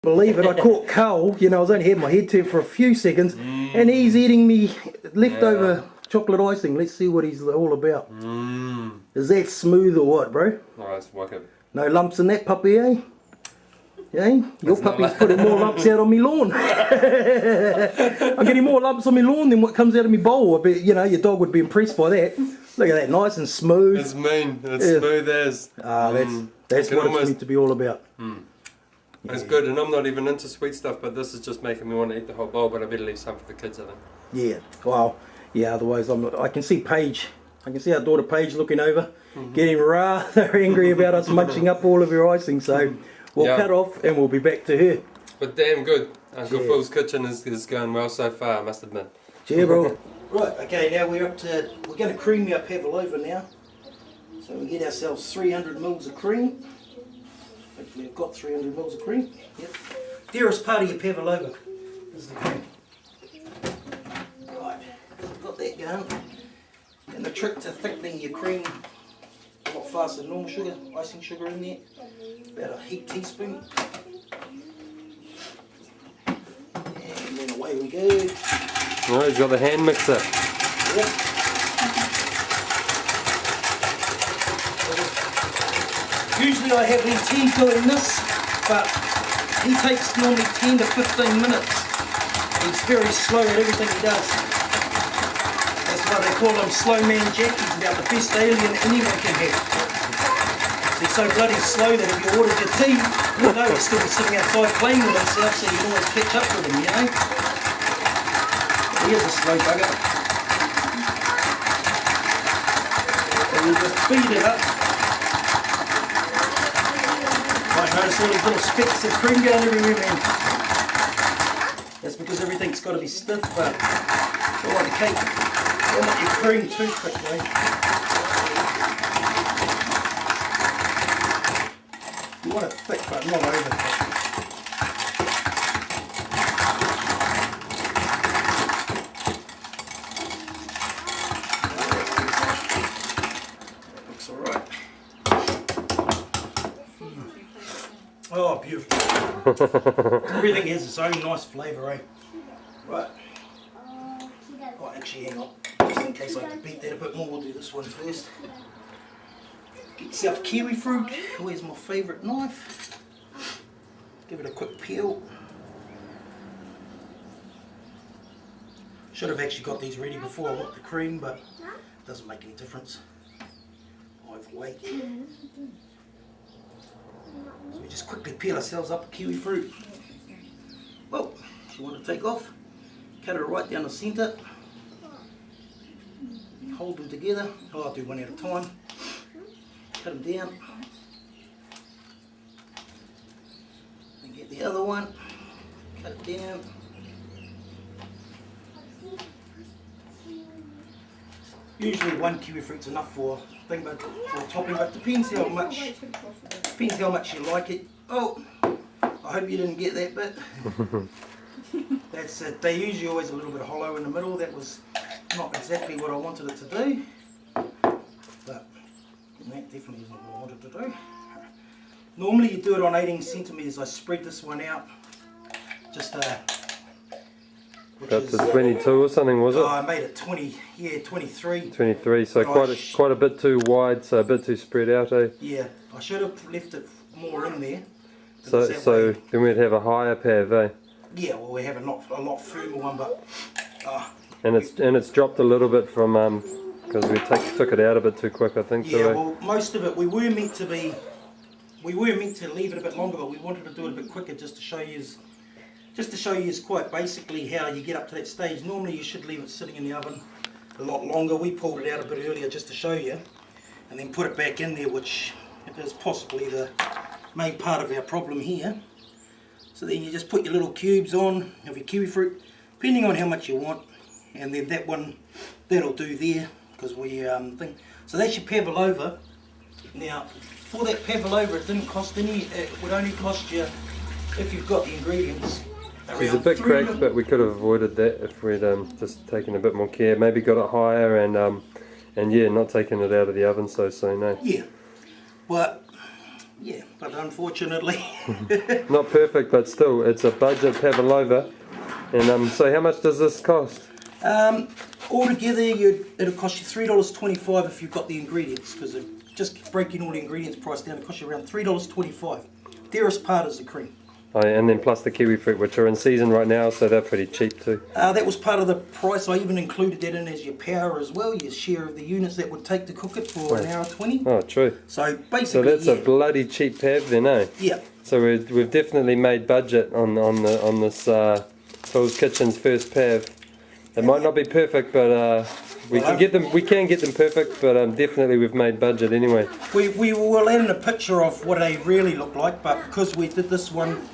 Believe it, I caught Carl, you know, I was only had my head turned for a few seconds, and he's eating me leftover chocolate icing. Let's see what he's all about. Is that smooth or what, bro? No, it's wicked. No lumps in that puppy, eh? Yeah? Your puppy's putting more lumps out on me lawn. I'm getting more lumps on me lawn than what comes out of me bowl. I bet, you know, your dog would be impressed by that. Look at that, nice and smooth. It's mean, it's smooth as. That's what it's meant to be all about. It's good, and I'm not even into sweet stuff, but this is just making me want to eat the whole bowl, but I better leave some for the kids, I think. Yeah, well, yeah, otherwise I can see Paige, I can see our daughter Paige looking over, getting rather angry about us munching up all of her icing, so we'll cut off and we'll be back to her. But damn good. Uncle Phil's kitchen is going well so far, I must admit. Cheers, bro. Right, okay, now we're going to cream our pavlova now. So we get ourselves 300 mils of cream. Hopefully I've got 300 mils of cream. Yep. Dearest part of your pavlova is the cream. Right, so I've got that going. And the trick to thickening your cream a lot faster than normal sugar, icing sugar in there, about a heaped teaspoon. And then away we go. Oh, he's got the hand mixer. Yep. Usually I have ET doing this, but he takes normally 10 to 15 minutes. He's very slow at everything he does. That's why they call him Slow Man Jack. He's about the best alien anyone can have. He's so bloody slow that if you ordered your tea, you know he'll still be sitting outside playing with himself, so you can always catch up with him, you know. He is a slow bugger. So you just beat it up. Notice all these little specks of cream going everywhere, man. That's because everything's got to be stiff, but it's all like the cake. You don't want your cream too quickly. You want it thick, but not over thick. That looks alright. Oh, beautiful. Everything has its own nice flavour, eh? Right. Oh, actually, hang on. Just in case I have to beat that a bit more, we'll do this one first. Get yourself kiwi fruit. Where's my favourite knife? Give it a quick peel. Should have actually got these ready before I whipped the cream, but it doesn't make any difference. Overweight. So we just quickly peel ourselves up a kiwi fruit. Well, if you want to take off, cut it right down the centre. Hold them together. Oh, I'll do one at a time. Cut them down. And get the other one. Cut it down. Usually one kiwi fruit's enough for topping, but depends how much you like it. Oh, I hope you didn't get that bit. That's it. They're usually always a little bit hollow in the middle. That was not exactly what I wanted it to do, but that definitely isn't what I wanted to do. Normally you do it on 18 centimeters. I spread this one out just Up to 22 or something, was it? Oh, I made it 20, yeah, 23. 23, so quite a bit too wide, so a bit too spread out, eh? Yeah, I should have left it more in there. So then we'd have a higher pav, eh? Yeah, well, we have a lot firmer one, but and it's dropped a little bit from because we took it out a bit too quick, I think. Yeah, well, most of it we were meant to leave it a bit longer, but we wanted to do it a bit quicker just to show you. Just to show you quite basically how you get up to that stage. Normally you should leave it sitting in the oven a lot longer. We pulled it out a bit earlier just to show you, and then put it back in there, which is possibly the main part of our problem here. So then you just put your little cubes on of your kiwi fruit, depending on how much you want, and then that'll do there, because we think. So that's your pavlova. Now, for that pavlova, it didn't cost any. It would only cost you, if you've got the ingredients. It's a bit cracked, but we could have avoided that if we'd just taken a bit more care. Maybe got it higher and yeah, not taking it out of the oven so soon, eh? Yeah, but Yeah, but unfortunately... Not perfect, but still, it's a budget pavlova. And so how much does this cost? Altogether, it'll cost you $3.25 if you've got the ingredients, because just breaking all the ingredients price down, it costs you around $3.25. Dearest part is the cream. Oh, and then plus the kiwi fruit, which are in season right now, so they're pretty cheap too. That was part of the price. I even included that in as your power as well, your share of the units that would take to cook it for an hour 20. Oh, true. So basically, so that's a bloody cheap pav then, eh? Yeah. So we've definitely made budget on this Phil's Kitchen's first pav. It might not be perfect, but we can get them perfect. But definitely we've made budget anyway. We will add in a picture of what they really look like, but because we did this one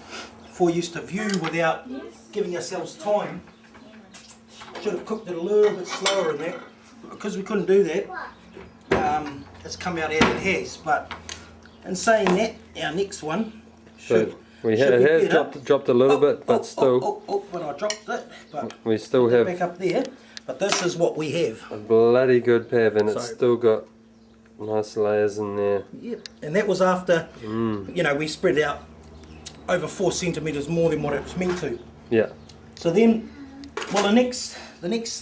for use to view without giving ourselves time, should have cooked it a little bit slower in that. Because we couldn't do that, it's come out as it has. But in saying that, our next one should. It has dropped a little bit, but still. But I dropped it. But we still have back up there. But this is what we have. A bloody good pav, and it's still got nice layers in there. Yep. And that was after, you know, we spread out over 4 centimetres more than what it was meant to. Yeah. So then, well, the next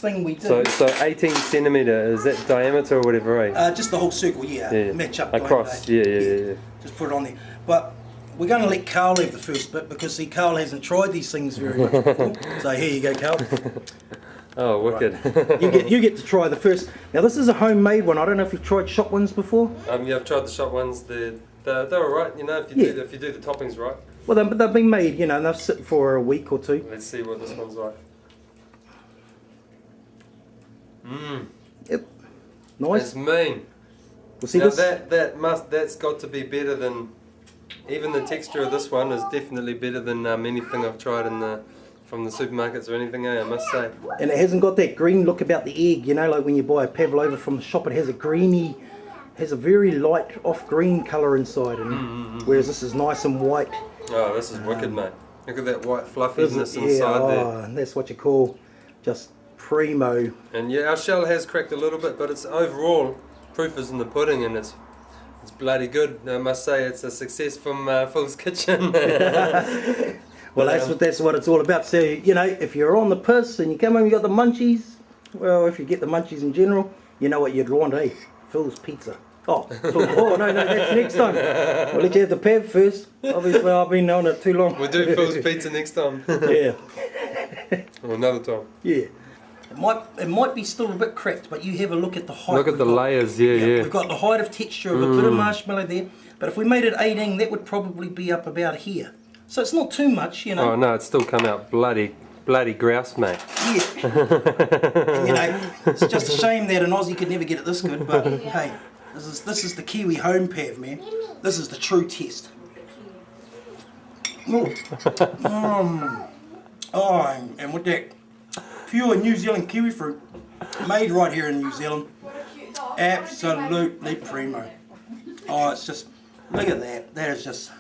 thing we did. So 18 centimetre, is that diameter or whatever, eh? Just the whole circle, yeah. Match up. Across, yeah. Just put it on there. But we're going to let Carl have the first bit because, see, Carl hasn't tried these things very much before. So here you go, Carl. Oh, wicked. Right. You get to try the first. Now, this is a homemade one. I don't know if you've tried shop ones before. Yeah, I've tried the shop ones. They're alright, you know, if you do the toppings right. Well, they've been made, you know, and they've sit for a week or two. Let's see what this one's like. Yep. Nice. It's mean. Well, see now this? that's got to be better than, even the texture of this one is definitely better than anything I've tried from the supermarkets or anything, I must say. And it hasn't got that green look about the egg, you know, like when you buy a pavlova from the shop, it has a very light off green colour inside, and whereas this is nice and white. Oh, this is wicked, mate. Look at that white fluffiness inside there. That's what you call just primo. And yeah, our shell has cracked a little bit, but it's overall, proof is in the pudding, and it's bloody good. I must say it's a success from Phil's Kitchen. Well, that's what it's all about. So, you know, if you're on the piss and you come home, you got the munchies. Well, if you get the munchies in general, you know what you'd want, eh? Phil's Pizza. Oh, no, that's next time. We'll let you have the pav first. Obviously, I've been on it too long. We'll do Phil's Pizza next time. Yeah. Or another time. Yeah. It might be still a bit cracked, but you have a look at the height. Look at the layers, yeah. We've got the height of texture of a bit of marshmallow there, but if we made it 18, that would probably be up about here. So it's not too much, you know. Oh no, it's still come out bloody grouse, mate. Yeah. And, you know, it's just a shame that an Aussie could never get it this good, but hey, this is the Kiwi home pav, man. This is the true test. And with that pure New Zealand kiwi fruit, made right here in New Zealand, absolutely primo. Oh, it's just, look at that. That is just,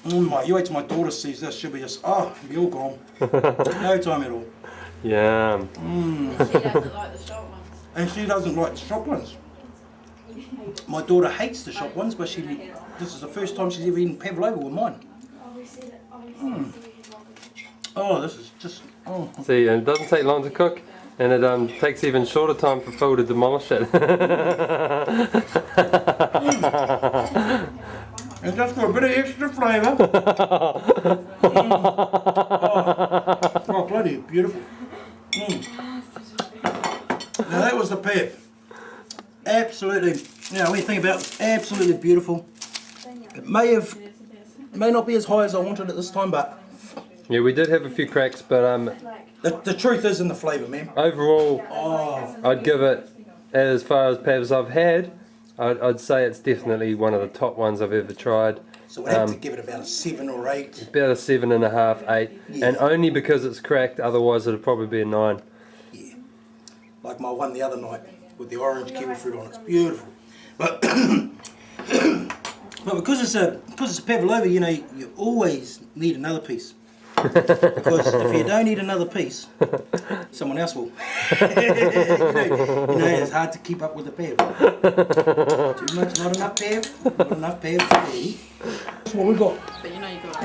you wait till my daughter sees this, she'll be just, be all gone. No time at all. Yeah. She doesn't like the shop ones. And she doesn't like the shop ones. My daughter hates the shop ones, but this is the first time she's ever eaten pavlova with mine. Oh, this is just, See, and it doesn't take long to cook, and it takes even shorter time for Phil to demolish it. It's just got a bit of extra flavour. Oh, bloody beautiful. Now that was the pav. Absolutely, now when you think about it, absolutely beautiful. It may not be as high as I wanted at this time, but Yeah, we did have a few cracks, but the truth is in the flavour, man. overall, I'd give it, as far as pavs I've had, I'd say it's definitely one of the top ones I've ever tried. So we have to give it about a 7 or 8. About a 7.5, 8, Yeah. and only because it's cracked, otherwise it'd probably be a 9. Yeah, like my one the other night with the orange kiwi fruit on it. It's beautiful. But but because it's a pavlova, you know, you always need another piece. Because if you don't eat another piece, someone else will. you know, it's hard to keep up with the Pav. Too much, not enough Pav, not enough Pav for me. That's what we got. But you know you got